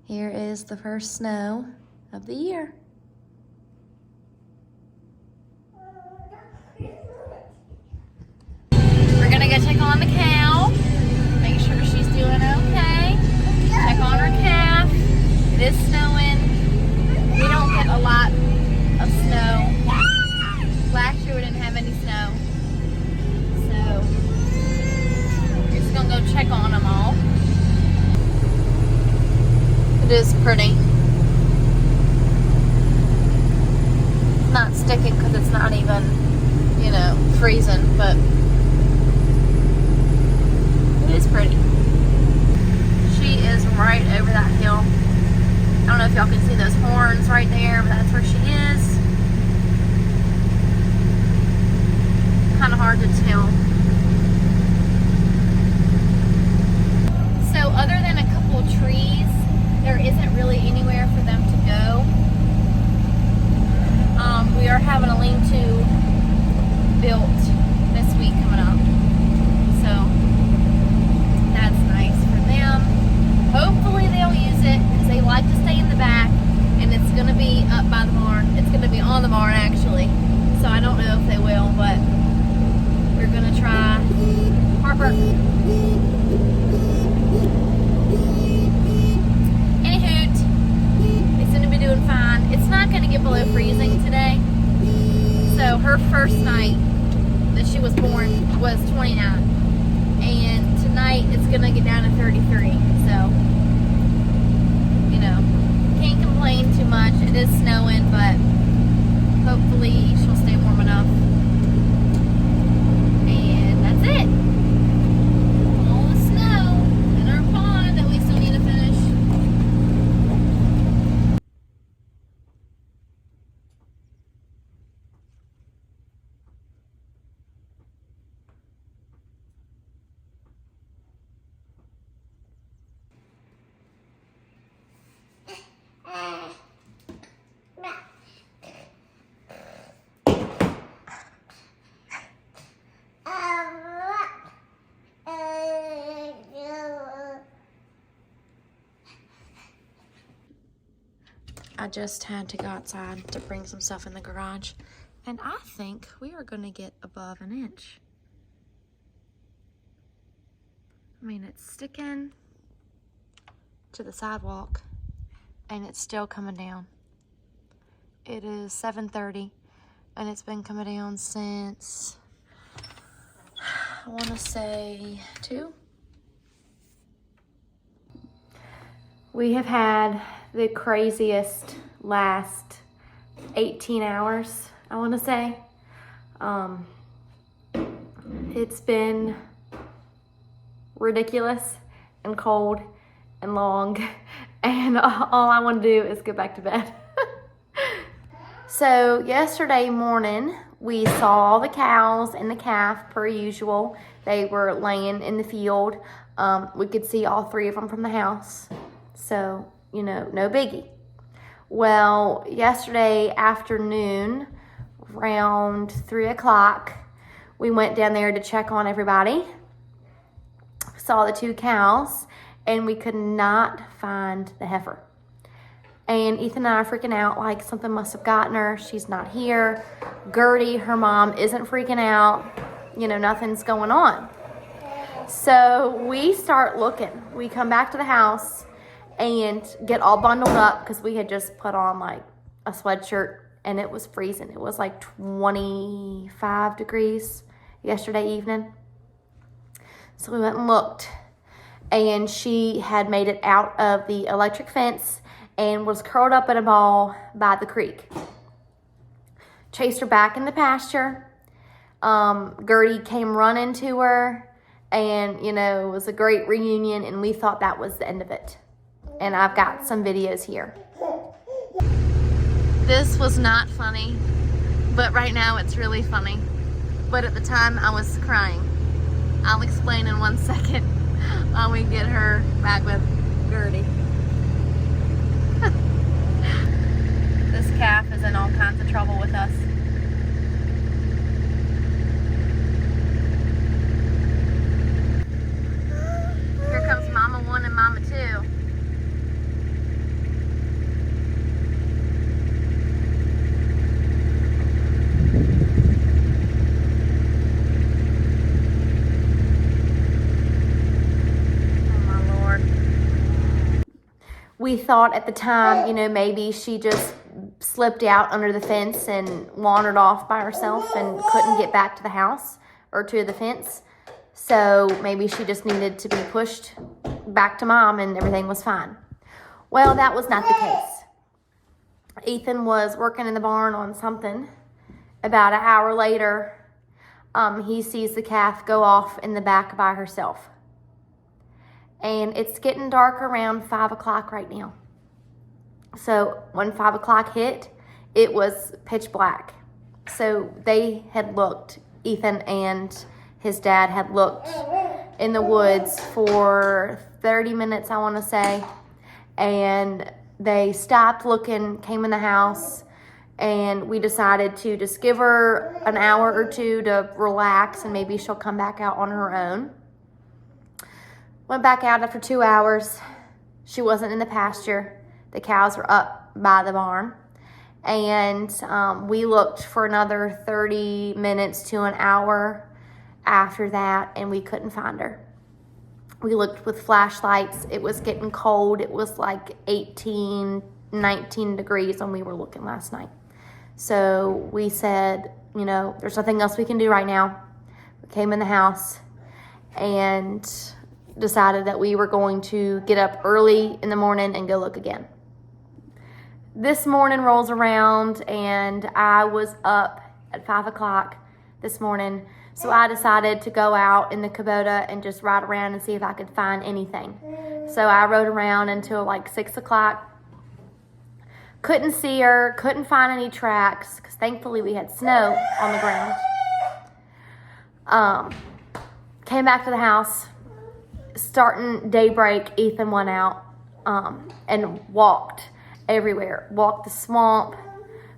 Here is the first snow of the year. We're gonna go check on the cow, make sure she's doing okay, check on her calf. It is snowing. We don't get a lot of snow. Last year we didn't have any snow. So we're just gonna go check on them all. It is pretty. It's not sticking because it's not even, you know, freezing, but it is pretty. She is right over that hill. I don't know if y'all can see those horns right there, but that's where she is. Kind of hard to tell. So other than a couple of trees, there isn't really anywhere for them to go. We are having a lean-to built this week coming up. So that's nice for them. Hopefully they'll use it because they like to stay in the back, and it's going to be up by the barn. It's going to be on the barn actually. So I don't know if they will, but we're going to try. Harper. Doing fine. It's not going to get below freezing today. So her first night that she was born was 29, and tonight it's going to get down to 33. So, you know, can't complain too much. It is snowing, but hopefully she'll stay warm enough. And that's it. All the snow in our pond that we still need to finish. I just had to go outside to bring some stuff in the garage, and I think we are going to get above an inch. I mean, it's sticking to the sidewalk, and it's still coming down. It is 7:30, and it's been coming down since, I want to say 2. We have had the craziest last 18 hours, I want to say. It's been ridiculous and cold and long, and all I want to do is go back to bed. So yesterday morning, we saw the cows and the calf per usual. They were laying in the field. We could see all 3 of them from the house. So, you know, no biggie. Well, yesterday afternoon, around 3 o'clock, we went down there to check on everybody. Saw the 2 cows, and we could not find the heifer. And Ethan and I are freaking out like something must have gotten her. She's not here. Gertie, her mom, isn't freaking out. You know, nothing's going on. So we start looking. We come back to the house and get all bundled up because we had just put on like a sweatshirt, and it was freezing. It was like 25 degrees yesterday evening. So we went and looked, and she had made it out of the electric fence and was curled up in a ball by the creek. Chased her back in the pasture. Gertie came running to her, and, you know, it was a great reunion, and we thought that was the end of it. And I've got some videos here. This was not funny, but right now it's really funny. But at the time I was crying. I'll explain in 1 second while we get her back with Gertie. This calf is in all kinds of trouble with us. Here comes Mama 1 and Mama 2. We thought at the time, maybe she just slipped out under the fence and wandered off by herself and couldn't get back to the house or to the fence. So maybe she just needed to be pushed back to mom and everything was fine. Well, that was not the case. Ethan was working in the barn on something. About an hour later, he sees the calf go off in the back by herself. And it's getting dark around 5 o'clock right now. So when 5 o'clock hit, it was pitch black. So they had looked, Ethan and his dad had looked in the woods for 30 minutes, I want to say. And they stopped looking, came in the house, and we decided to just give her an hour or two to relax and maybe she'll come back out on her own. Went back out after 2 hours. She wasn't in the pasture. The cows were up by the barn. And we looked for another 30 minutes to an hour after that, and we couldn't find her. We looked with flashlights. It was getting cold. It was like 18, 19 degrees when we were looking last night. So we said, there's nothing else we can do right now. We came in the house and decided that we were going to get up early in the morning and go look again. This morning rolls around and I was up at 5 o'clock this morning. So I decided to go out in the Kubota and just ride around and see if I could find anything. So I rode around until like 6 o'clock. Couldn't see her, couldn't find any tracks because thankfully we had snow on the ground. Came back to the house. Starting daybreak, Ethan went out and walked everywhere. Walked the swamp.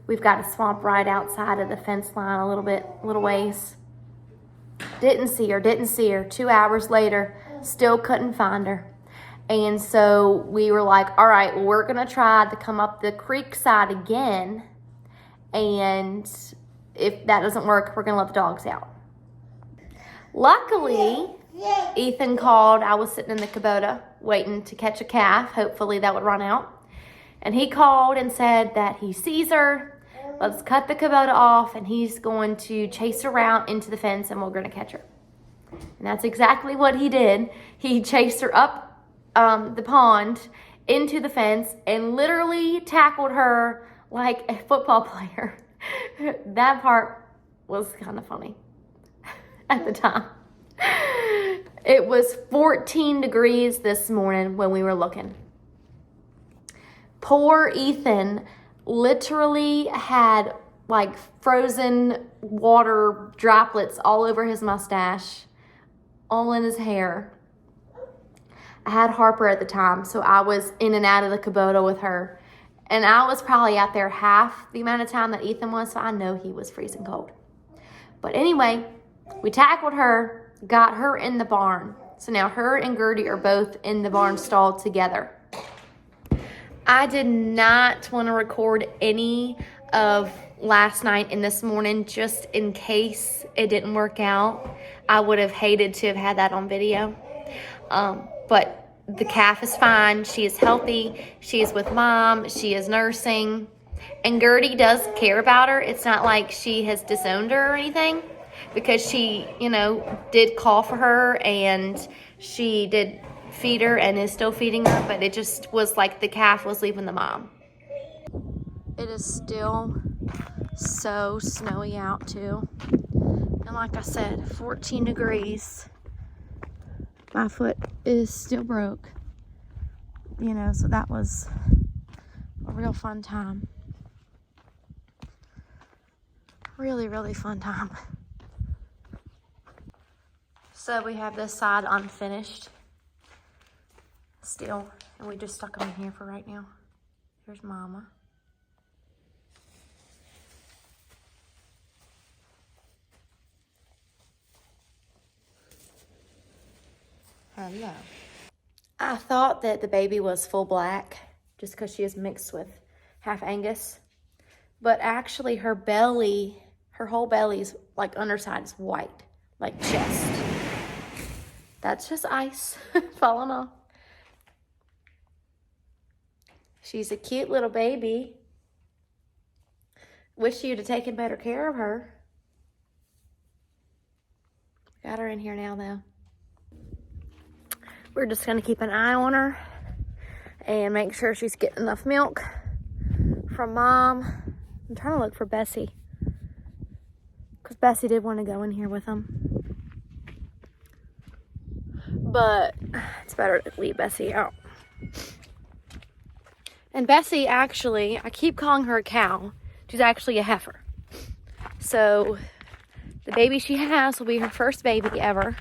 We've got a swamp right outside of the fence line a little ways. Didn't see her. 2 hours later, still couldn't find her. And so we were like, all right, well, we're going to try to come up the creek side again. And if that doesn't work, we're going to let the dogs out. Luckily, Ethan called. I was sitting in the Kubota waiting to catch a calf. Hopefully that would run out. And he called and said that he sees her. Let's cut the Kubota off and he's going to chase her out into the fence and we're going to catch her. And that's exactly what he did. He chased her up the pond into the fence and literally tackled her like a football player. That part was kind of funny at the time. It was 14 degrees this morning when we were looking. Poor Ethan literally had like frozen water droplets all over his mustache, all in his hair. I had Harper at the time, so I was in and out of the Kubota with her. And I was probably out there half the amount of time that Ethan was, so I know he was freezing cold. But anyway, we tackled her, got her in the barn. So now her and Gertie are both in the barn stall together. I did not want to record any of last night and this morning just in case it didn't work out. I would have hated to have had that on video. But the calf is fine. She is healthy. She is with mom. She is nursing. And Gertie does care about her. It's not like she has disowned her or anything, because she, did call for her and she did feed her and is still feeding her, but it just was like the calf was leaving the mom. It is still so snowy out too. And like I said, 14 degrees. My foot is still broke. So that was a real fun time. Really, really fun time. So we have this side unfinished still, and we just stuck them in here for right now. Here's Mama. Hello. I thought that the baby was full black just because she is mixed with half Angus, but actually her whole belly's like underside is white, like chest. That's just ice falling off. She's a cute little baby. Wish you'd have taken better care of her. Got her in here now, though. We're just going to keep an eye on her and make sure she's getting enough milk from Mom. I'm trying to look for Bessie, because Bessie did want to go in here with them. But it's better to leave Bessie out. And Bessie, actually, I keep calling her a cow. She's actually a heifer. So the baby she has will be her first baby ever,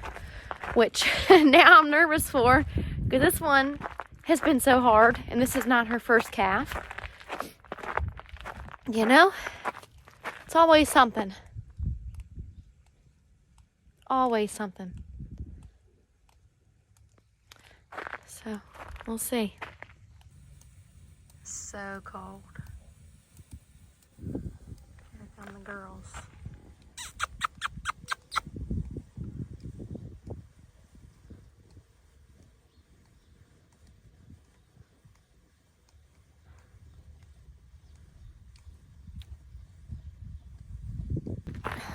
which now I'm nervous for, because this one has been so hard, and this is not her first calf. You know, it's always something. Always something. So, we'll see. So cold. Here come the girls.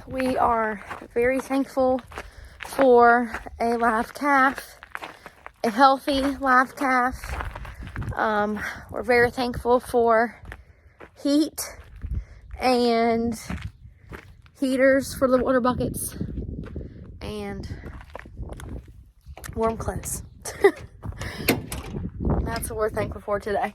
We are very thankful for a live calf, a healthy live calf. We're very thankful for heat and heaters for the water buckets and warm clothes. That's what we're thankful for today.